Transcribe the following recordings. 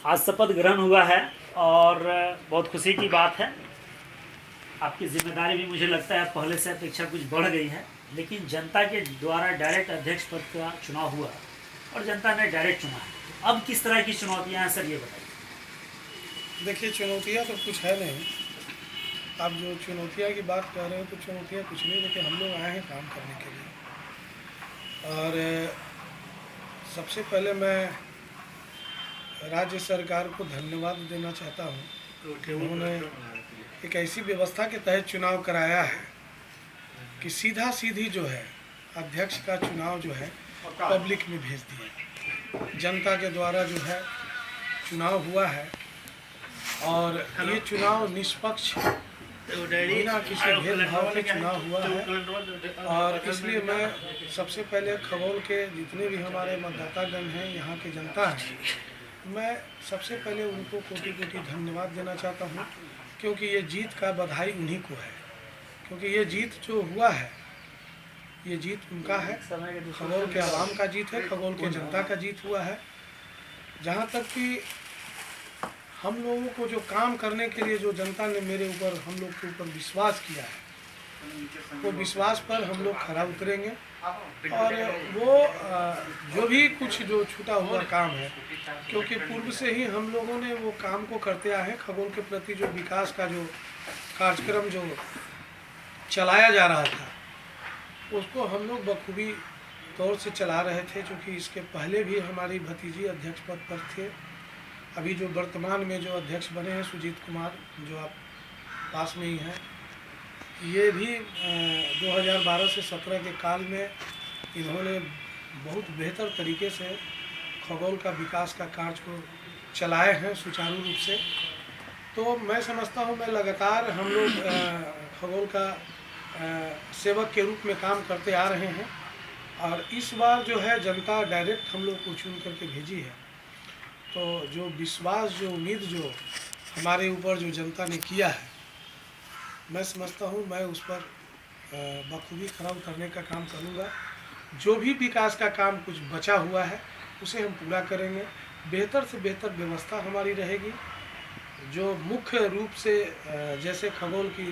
आज शपथ ग्रहण हुआ है और बहुत खुशी की बात है। आपकी जिम्मेदारी भी मुझे लगता है पहले से अपेक्षा कुछ बढ़ गई है, लेकिन जनता के द्वारा डायरेक्ट अध्यक्ष पद का चुनाव हुआ और जनता ने डायरेक्ट चुना है। अब किस तरह की चुनौतियां हैं सर, ये बताइए। देखिए, चुनौतियां तो कुछ है नहीं। आप जो चुनौतियां की बात कर रहे हैं तो चुनौतियां कुछ नहीं। देखिए, हम लोग आए हैं काम करने के लिए और सबसे पहले मैं राज्य सरकार को धन्यवाद देना चाहता हूं। उन्होंने एक ऐसी व्यवस्था के तहत चुनाव कराया है कि सीधा सीधी जो है अध्यक्ष का चुनाव जो है पब्लिक में भेज दिया। जनता के द्वारा जो है चुनाव हुआ है और ये चुनाव निष्पक्ष बिना किसी भेदभाव के चुनाव हुआ है। और इसलिए मैं सबसे पहले खगौल के जितने भी हमारे मतदातागण हैं, यहाँ के जनता है, मैं सबसे पहले उनको कोटि कोटि धन्यवाद देना चाहता हूँ, क्योंकि ये जीत का बधाई उन्हीं को है। क्योंकि ये जीत जो हुआ है, ये जीत उनका है, खगौल के आवाम का जीत है, खगौल के जनता का जीत हुआ है। जहाँ तक कि हम लोगों को जो काम करने के लिए जो जनता ने मेरे ऊपर, हम लोग के ऊपर विश्वास किया है, वो विश्वास पर हम लोग खरा उतरेंगे। और वो जो भी कुछ जो छूटा हुआ काम है, क्योंकि पूर्व से ही हम लोगों ने वो काम को करते आए हैं। खगौल के प्रति जो विकास का जो कार्यक्रम जो चलाया जा रहा था, उसको हम लोग बखूबी तौर से चला रहे थे। क्योंकि इसके पहले भी हमारी भतीजी अध्यक्ष पद पर थे। अभी जो वर्तमान में जो अध्यक्ष बने हैं सुजीत कुमार, जो आप पास में ही हैं, ये भी 2012 से 17 के काल में इन्होंने बहुत बेहतर तरीके से खगौल का विकास का कार्य को चलाए हैं सुचारू रूप से। तो मैं समझता हूँ, मैं लगातार हम लोग खगौल का सेवक के रूप में काम करते आ रहे हैं। और इस बार जो है जनता डायरेक्ट हम लोग को चुन करके भेजी है। तो जो विश्वास, जो उम्मीद जो हमारे ऊपर जो जनता ने किया है, मैं समझता हूँ मैं उस पर बखूबी खरा उतरने का काम करूँगा। जो भी विकास का काम कुछ बचा हुआ है उसे हम पूरा करेंगे। बेहतर से बेहतर व्यवस्था हमारी रहेगी। जो मुख्य रूप से जैसे खगौल की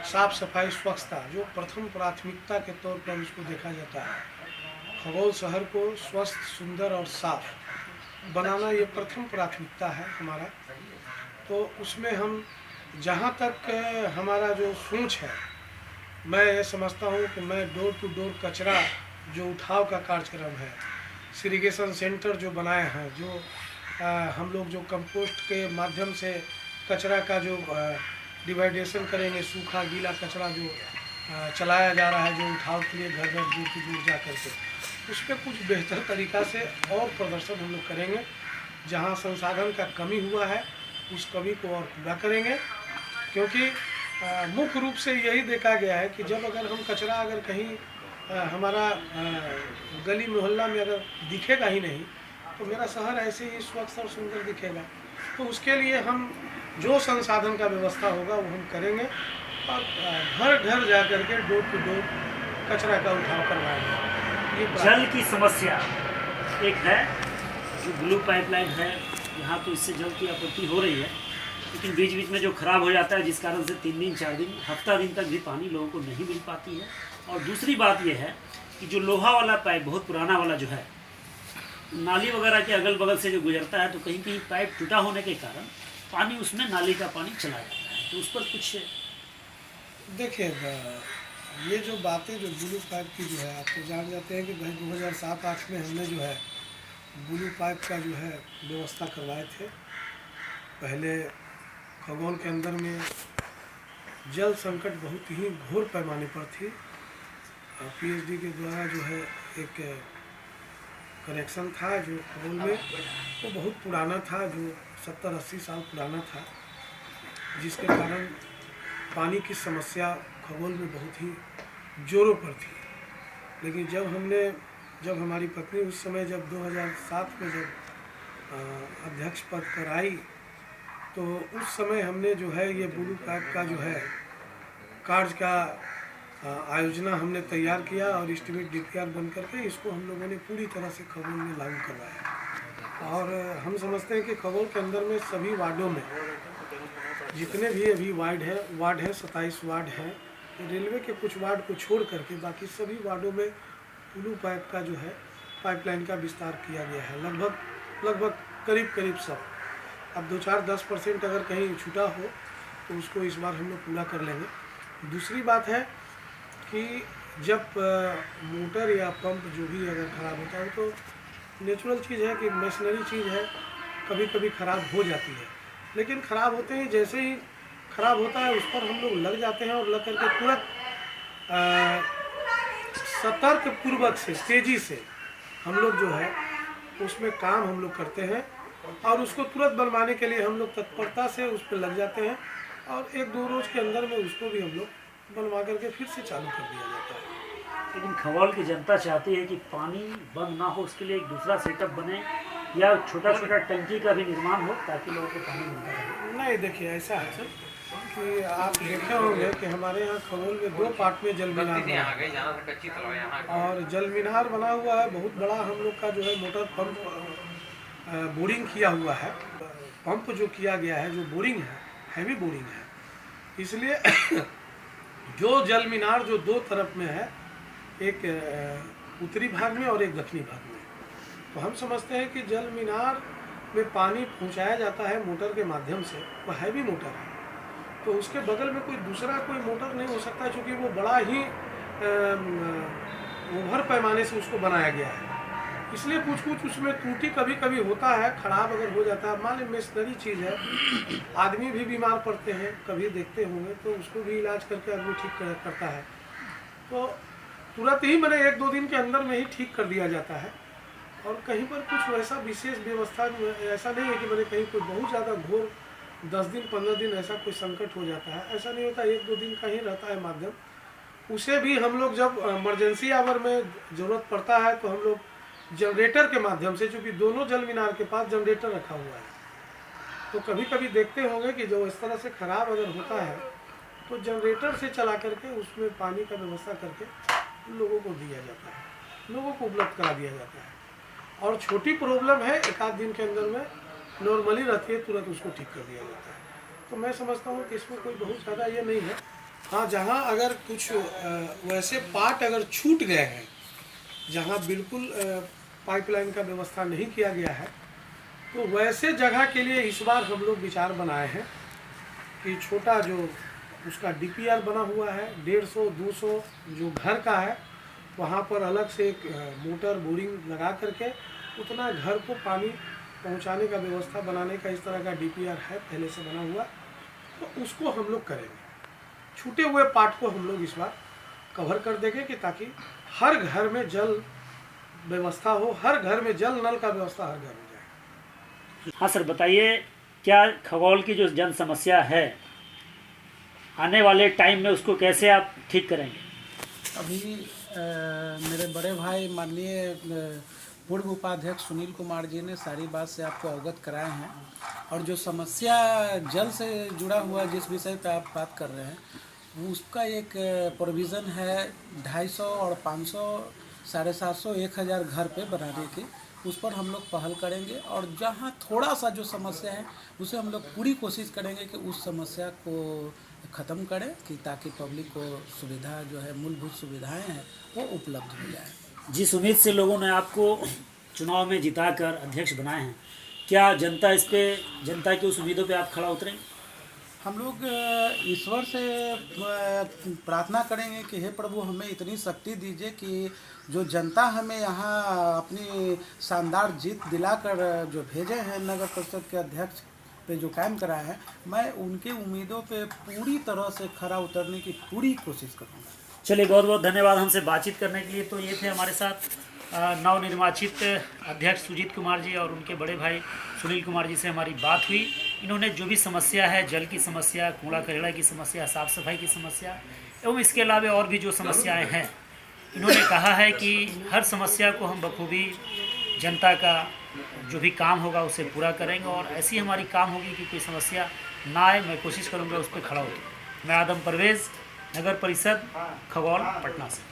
साफ सफाई, स्वच्छता जो प्रथम प्राथमिकता के तौर पर उसको देखा जाता है। खगौल शहर को स्वस्थ, सुंदर और साफ बनाना ये प्रथम प्राथमिकता है हमारा। तो उसमें हम जहाँ तक हमारा जो सोच है, मैं ये समझता हूँ कि मैं डोर टू डोर कचरा जो उठाव का कार्यक्रम है, सेग्रीगेशन सेंटर जो बनाए हैं, जो हम लोग जो कंपोस्ट के माध्यम से कचरा का जो डिवाइडेशन करेंगे, सूखा गीला कचरा जो चलाया जा रहा है, जो उठाव के लिए घर घर दूर से दूर जा करके, उस पर कुछ बेहतर तरीक़ा से और प्रदर्शन हम लोग करेंगे। जहाँ संसाधन का कमी हुआ है उस कमी को और पूरा करेंगे। क्योंकि मुख्य रूप से यही देखा गया है कि जब अगर हम कचरा अगर कहीं हमारा गली मोहल्ला में अगर दिखेगा ही नहीं, तो मेरा शहर ऐसे ही स्वच्छ और सुंदर दिखेगा। तो उसके लिए हम जो संसाधन का व्यवस्था होगा वो हम करेंगे और घर घर जा कर के डोर टू डोर कचरा का उठाव करवाएंगे। जल की समस्या एक है, जो ब्लू पाइपलाइन है, यहाँ तो इससे जल की आपूर्ति हो रही है, लेकिन बीच बीच में जो खराब हो जाता है, जिस कारण से 3 दिन 4 दिन हफ्ता दिन तक भी पानी लोगों को नहीं मिल पाती है। और दूसरी बात यह है कि जो लोहा वाला पाइप, बहुत पुराना वाला जो है, नाली वगैरह के अगल बगल से जो गुजरता है, तो कहीं कहीं पाइप टूटा होने के कारण पानी उसमें, नाली का पानी चला जाता है। तो उस पर कुछ देखिए, ये जो बातें जो ब्लू पाइप की जो है, आप तो जान जाते हैं कि भाई 2007-8 में हमने जो है ब्लू पाइप का जो है व्यवस्था करवाए थे। पहले खगौल के अंदर में जल संकट बहुत ही घोर पैमाने पर थी। पीएचडी के द्वारा जो है एक कनेक्शन था जो खगौल में, वो बहुत पुराना था, जो 70-80 साल पुराना था, जिसके कारण पानी की समस्या खगौल में बहुत ही जोरों पर थी। लेकिन जब हमारी पत्नी उस समय जब 2007 में जब अध्यक्ष पद पर आई, तो उस समय हमने जो है ये ब्लू पाइप का जो है कार्य का आयोजना हमने तैयार किया और एस्टीमेट डीपीआर बन करके इसको हम लोगों ने पूरी तरह से खगौल में लागू करवाया। और हम समझते हैं कि खगोल के अंदर में सभी वार्डों में जितने भी अभी वार्ड है 27 वार्ड है, रेलवे के कुछ वार्ड को छोड़ करके बाकी सभी वार्डों में ब्लू पाइप का जो है पाइपलाइन का विस्तार किया गया है। लगभग करीब सब। अब 2-4-10% अगर कहीं छूटा हो तो उसको इस बार हम लोग पूरा कर लेंगे। दूसरी बात है कि जब मोटर या पंप जो भी अगर ख़राब होता है तो नेचुरल चीज़ है कि मशीनरी चीज़ है, कभी कभी ख़राब हो जाती है, लेकिन ख़राब होते ही जैसे ही ख़राब होता है उस पर हम लोग लग जाते हैं और लग करके तुरंत सतर्क पूर्वक से तेज़ी से हम लोग जो है उसमें काम हम लोग करते हैं और उसको तुरंत बनवाने के लिए हम लोग तत्परता से उस पर लग जाते हैं और 1-2 रोज़ के अंदर में उसको भी हम लोग बनवा करके फिर से चालू कर दिया जाता है। लेकिन खगौल की जनता चाहती है कि पानी बंद ना हो, उसके लिए एक दूसरा सेटअप बने या छोटा टंकी का भी निर्माण हो ताकि लोगों को पानी मिलता रहे। नहीं, देखिए ऐसा है कि आप देखे होंगे कि हमारे यहाँ खगौल में 2 पार्ट में जल मीनार बना है और जल मीनार बना हुआ है बहुत बड़ा। हम लोग का जो है मोटर पंप बोरिंग किया हुआ है। पंप जो किया गया है जो बोरिंग है हैवी बोरिंग है, इसलिए जो जल मीनार जो 2 तरफ में है, एक उत्तरी भाग में और एक दक्षिणी भाग में, तो हम समझते हैं कि जल मीनार में पानी पहुंचाया जाता है मोटर के माध्यम से। वो हैवी मोटर है तो उसके बगल में कोई दूसरा कोई मोटर नहीं हो सकता क्योंकि वो बड़ा ही ओवर पैमाने से उसको बनाया गया है। इसलिए कुछ उसमें त्रुटि कभी कभी होता है, ख़राब अगर हो जाता है। मान ली मशीनरी चीज़ है, आदमी भी बीमार पड़ते हैं, कभी देखते होंगे तो उसको भी इलाज करके आदमी ठीक करता है, तो तुरंत ही मैंने 1-2 दिन के अंदर में ही ठीक कर दिया जाता है। और कहीं पर कुछ वैसा विशेष व्यवस्था ऐसा नहीं है कि मैंने कहीं कोई बहुत ज़्यादा घोर 10 दिन 15 दिन ऐसा कोई संकट हो जाता है, ऐसा नहीं होता। 1-2 दिन का ही रहता है माध्यम। उसे भी हम लोग जब इमरजेंसी आवर में ज़रूरत पड़ता है तो हम लोग जनरेटर के माध्यम से, चूँकि दोनों जल मीनार के पास जनरेटर रखा हुआ है, तो कभी कभी देखते होंगे कि जो इस तरह से ख़राब अगर होता है तो जनरेटर से चला करके उसमें पानी का व्यवस्था करके लोगों को दिया जाता है, लोगों को उपलब्ध करा दिया जाता है। और छोटी प्रॉब्लम है 1-8 दिन के अंदर में नॉर्मली रहती है, तुरंत उसको ठीक कर दिया जाता है। तो मैं समझता हूँ कि इसमें कोई बहुत ज़्यादा ये नहीं है। हाँ, जहाँ अगर कुछ वैसे पार्ट अगर छूट गए हैं जहाँ बिल्कुल पाइपलाइन का व्यवस्था नहीं किया गया है, तो वैसे जगह के लिए इस बार हम लोग विचार बनाए हैं कि छोटा जो उसका DPR बना हुआ है 150-200 जो घर का है, वहाँ पर अलग से एक मोटर बोरिंग लगा करके उतना घर को पानी पहुँचाने का व्यवस्था बनाने का इस तरह का DPR है पहले से बना हुआ, तो उसको हम लोग करेंगे। छूटे हुए पार्ट को हम लोग इस बार कवर कर देंगे कि ताकि हर घर में जल व्यवस्था हो, हर घर में जल नल का व्यवस्था हर घर में जाए। हाँ सर, बताइए क्या खगौल की जो जन समस्या है आने वाले टाइम में उसको कैसे आप ठीक करेंगे? अभी मेरे बड़े भाई माननीय पूर्व उपाध्यक्ष सुनील कुमार जी ने सारी बात से आपको अवगत कराए हैं और जो समस्या जल से जुड़ा हुआ जिस विषय पे आप बात कर रहे हैं उसका एक प्रोविज़न है 250 और 500, 750, 1000 घर पे बनाने की। उस पर हम लोग पहल करेंगे और जहाँ थोड़ा सा जो समस्या है उसे हम लोग पूरी कोशिश करेंगे कि उस समस्या को ख़त्म करें कि ताकि पब्लिक को सुविधा जो है मूलभूत सुविधाएं हैं वो उपलब्ध हो जाए। जिस उम्मीद से लोगों ने आपको चुनाव में जिताकर अध्यक्ष बनाए हैं, क्या जनता की उस उम्मीदों पे आप खड़ा उतरेंगे? हम लोग ईश्वर से प्रार्थना करेंगे कि हे प्रभु हमें इतनी शक्ति दीजिए कि जो जनता हमें यहाँ अपनी शानदार जीत दिलाकर जो भेजे हैं नगर परिषद के अध्यक्ष पे जो कायम कराए हैं, मैं उनकी उम्मीदों पे पूरी तरह से खरा उतरने की पूरी कोशिश करूँगा। चलिए, बहुत बहुत धन्यवाद हमसे बातचीत करने के लिए। तो ये थे हमारे साथ नवनिर्वाचित अध्यक्ष सुजीत कुमार जी और उनके बड़े भाई सुनील कुमार जी से हमारी बात हुई। इन्होंने जो भी समस्या है, जल की समस्या, कूड़ा कचरा की समस्या, साफ़ सफाई की समस्या एवं इसके अलावा और भी जो समस्याएं हैं, इन्होंने कहा है कि हर समस्या को हम बखूबी जनता का जो भी काम होगा उसे पूरा करेंगे और ऐसी हमारी काम होगी कि कोई समस्या ना आए। मैं कोशिश करूँगा उस पर खड़ा होकर। मैं आदम परवेज़, नगर परिषद खगौल, पटना से।